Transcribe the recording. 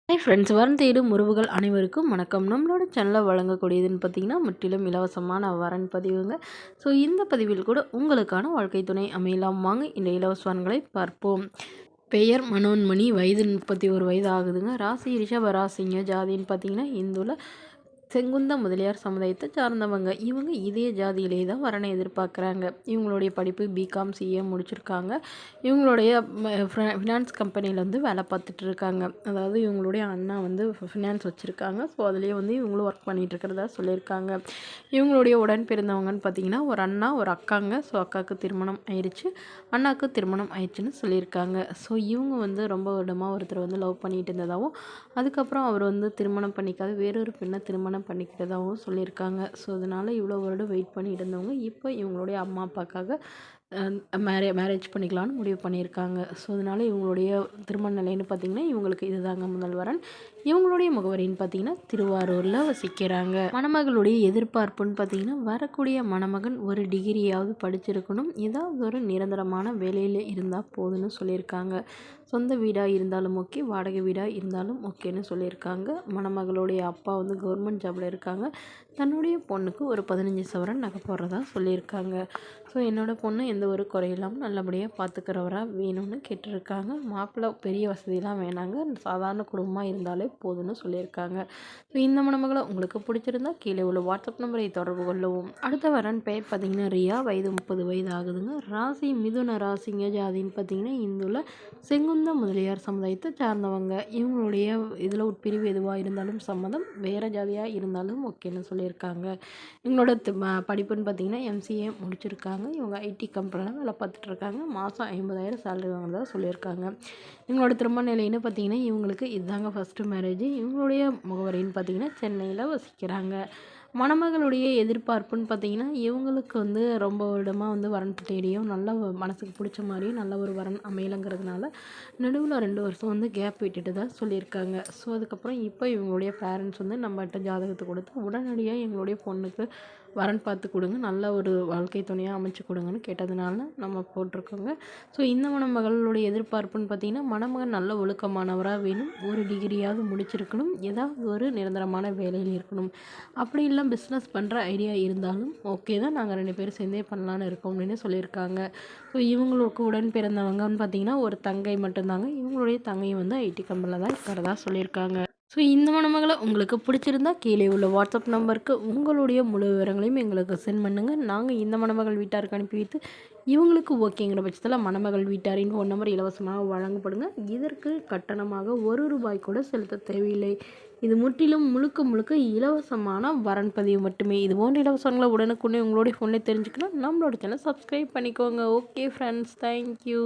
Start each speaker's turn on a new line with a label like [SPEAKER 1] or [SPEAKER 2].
[SPEAKER 1] Hi friends, வரன் தேடும் உறவுகள் அனைவருக்கும் வணக்கம். நம்மளோட சேனலில் வழங்கக்கூடியதுன்னு பார்த்தீங்கன்னா முற்றிலும் இலவசமான வரன் பதிவுங்க. ஸோ இந்த பதிவில் கூட உங்களுக்கான வாழ்க்கை துணை அமையலாம். வாங்க இந்த இலவச வரன்களை பார்ப்போம். பெயர் மனோன்மணி, வயது 31 வயது ஆகுதுங்க. ராசி ரிஷப ராசிங்க. ஜாதின்னு பார்த்தீங்கன்னா இந்துல செங்குந்த முதலியார் சமுதாயத்தை சார்ந்தவங்க. இவங்க இதே ஜாதியிலே தான் வரனை எதிர்பார்க்குறாங்க. இவங்களுடைய படிப்பு பிகாம் சிஏ முடிச்சிருக்காங்க. இவங்களுடைய ஃபினான்ஸ் கம்பெனியில் வந்து வேலை பார்த்துட்டு இருக்காங்க. அதாவது இவங்களுடைய அண்ணா வந்து ஃபினான்ஸ் வச்சுருக்காங்க. ஸோ அதுலேயே வந்து இவங்களும் ஒர்க் பண்ணிகிட்டு இருக்கிறதா சொல்லியிருக்காங்க. இவங்களுடைய உடன் பிறந்தவங்கன்னு பார்த்தீங்கன்னா ஒரு அண்ணா ஒரு அக்காங்க. ஸோ அக்காவுக்கு திருமணம் ஆயிடுச்சு, அண்ணாவுக்கு திருமணம் ஆயிடுச்சுன்னு சொல்லியிருக்காங்க. ஸோ இவங்க வந்து ரொம்ப வருடமாக ஒருத்தர் வந்து லவ் பண்ணிட்டு இருந்ததாகவும் அதுக்கப்புறம் அவர் வந்து திருமணம் பண்ணிக்காத வேறொரு பெண்ணை திருமணம் பண்ணிக்கிட்டதாகவும் சொல்லியிருக்காங்க. ஸோ அதனால் இவ்வளோ வருடம் வெயிட் பண்ணிட்டு இருந்தவங்க இப்போ இவங்களுடைய அம்மா அப்பாக்காக மேரேஜ் பண்ணிக்கலான்னு முடிவு பண்ணியிருக்காங்க. ஸோ அதனால் இவங்களுடைய திருமண நிலைன்னு பார்த்திங்கன்னா இவங்களுக்கு இதுதாங்க முதல் வரன். இவங்களுடைய முகவரின்னு பார்த்திங்கன்னா திருவாரூரில் வசிக்கிறாங்க. மணமகளுடைய எதிர்பார்ப்புன்னு பார்த்திங்கன்னா வரக்கூடிய மணமகன் ஒரு டிகிரியாவது படிச்சிருக்கணும், ஏதாவது ஒரு நிரந்தரமான வேலையில் இருந்தால் போதுன்னு சொல்லியிருக்காங்க. சொந்த வீடாக இருந்தாலும் ஓகே, வாடகை வீடாக இருந்தாலும் ஓகேன்னு சொல்லியிருக்காங்க. மணமகளுடைய அப்பா வந்து கவர்மெண்ட் ஜாபில் இருக்காங்க. தன்னுடைய பொண்ணுக்கு ஒரு 15 சவரன் நகை போடுறதா சொல்லியிருக்காங்க. ஸோ என்னோடய பொண்ணு எந்த ஒரு குறையில்லாமல் நல்லபடியாக பார்த்துக்கிறவராக வேணும்னு கேட்டிருக்காங்க. மாப்பிள்ளை பெரிய வசதியெலாம் வேணாங்க, சாதாரண குடும்பமாக இருந்தாலே போதும்னு சொல்லியிருக்காங்க. ஸோ இந்த மணமகளை உங்களுக்கு பிடிச்சிருந்தா கீழே உள்ள வாட்ஸ்அப் நம்பரை தொடர்பு கொள்ளவும். அடுத்த வரன் பெயர் பார்த்திங்கன்னா ரியா, வயது 30 வயது ஆகுதுங்க. ராசி மிதுன ராசிங்க. ஜாதின்னு பார்த்திங்கன்னா இந்துல செங்குந்த முதலியார் சமுதாயத்தை சார்ந்தவங்க. இவங்களுடைய இதில் உட்பிரிவு எதுவாக இருந்தாலும் சம்மதம், வேறு ஜாதியாக இருந்தாலும் ஓகேன்னு சொல்லியிருக்காங்க. இவங்களோட படிப்புன்னு பார்த்திங்கன்னா எம்சிஏ முடிச்சிருக்காங்க. இவங்க ஐடி கம்பெனியில் வேலை பார்த்துட்ருக்காங்க. மாதம் 50,000 சேலரி வாங்குறதா சொல்லியிருக்காங்க. இவங்களோட திருமண நிலைன்னு பார்த்திங்கன்னா இவங்களுக்கு இதுதாங்க ஃபஸ்ட்டு மேரேஜ். இவங்களுடைய முகவரின்னு பார்த்திங்கன்னா சென்னையில் வசிக்கிறாங்க. மணமகளுடைய எதிர்பார்ப்புன்னு பார்த்திங்கன்னா இவங்களுக்கு வந்து ரொம்ப வருடமாக வந்து வரன் தேடியும் நல்ல மனசுக்கு பிடிச்ச மாதிரியும் நல்ல ஒரு வரன் அமையலைங்கிறதுனால நடுவில் 2 வருஷம் வந்து கேப் விட்டுட்டு தான் சொல்லியிருக்காங்க. ஸோ அதுக்கப்புறம் இப்போ இவங்களுடைய பேரண்ட்ஸ் வந்து நம்மகிட்ட ஜாதகத்தை கொடுத்து உடனடியாக எங்களுடைய பொண்ணுக்கு வரன் பார்த்து கொடுங்க, நல்ல ஒரு வாழ்க்கை துணையாக அமைச்சு கொடுங்கன்னு கேட்டதுனால நம்ம போட்டிருக்கோங்க. ஸோ இந்த மணமகளுடைய எதிர்பார்ப்புன்னு பார்த்திங்கன்னா மணமகன் நல்ல ஒழுக்கமானவராக வேணும், ஒரு டிகிரியாவது முடிச்சிருக்கணும், ஏதாவது ஒரு நிரந்தரமான வேலையில் இருக்கணும், அப்படி இல்லை பிஸ்னஸ் பண்ணுற ஐடியா இருந்தாலும் ஓகே தான், நாங்கள் 2 பேரும் சேர்ந்தே பண்ணலான்னு இருக்கோம் அப்படின்னு சொல்லியிருக்காங்க. ஸோ இவங்களுக்கு உடன் பிறந்தவங்கன்னு பார்த்திங்கன்னா ஒரு தங்கை மட்டும்தாங்க. இவங்களுடைய தங்கையும் வந்து ஐடி கம்பெனியில் தான் இருக்கிறதா சொல்லியிருக்காங்க. ஸோ இந்த மணமகளை உங்களுக்கு பிடிச்சிருந்தா கீழே உள்ள வாட்ஸ்அப் நம்பருக்கு உங்களுடைய முழு விவரங்களையும் எங்களுக்கு சென்ட் பண்ணுங்கள். நாங்கள் இந்த மணமகள் வீட்டாருக்கு அனுப்பி வைத்து இவங்களுக்கு ஓகேங்கிற பட்சத்தில் மணமகள் வீட்டாரின் ஃபோன் நம்பர் இலவசமாக வழங்கப்படுங்க. இதற்கு கட்டணமாக ₹1 கூட செலுத்த தேவையில்லை. இது முற்றிலும் முழுக்க முழுக்க இலவசமான வரன் பதிவு மட்டுமே. இது போன்ற இலவசங்களை உடனுக்குடனே உங்களுடைய ஃபோன்லேயே தெரிஞ்சுக்கணும். நம்மளோட சேனல் சப்ஸ்கிரைப் பண்ணிக்கோங்க. Okay friends, thank you.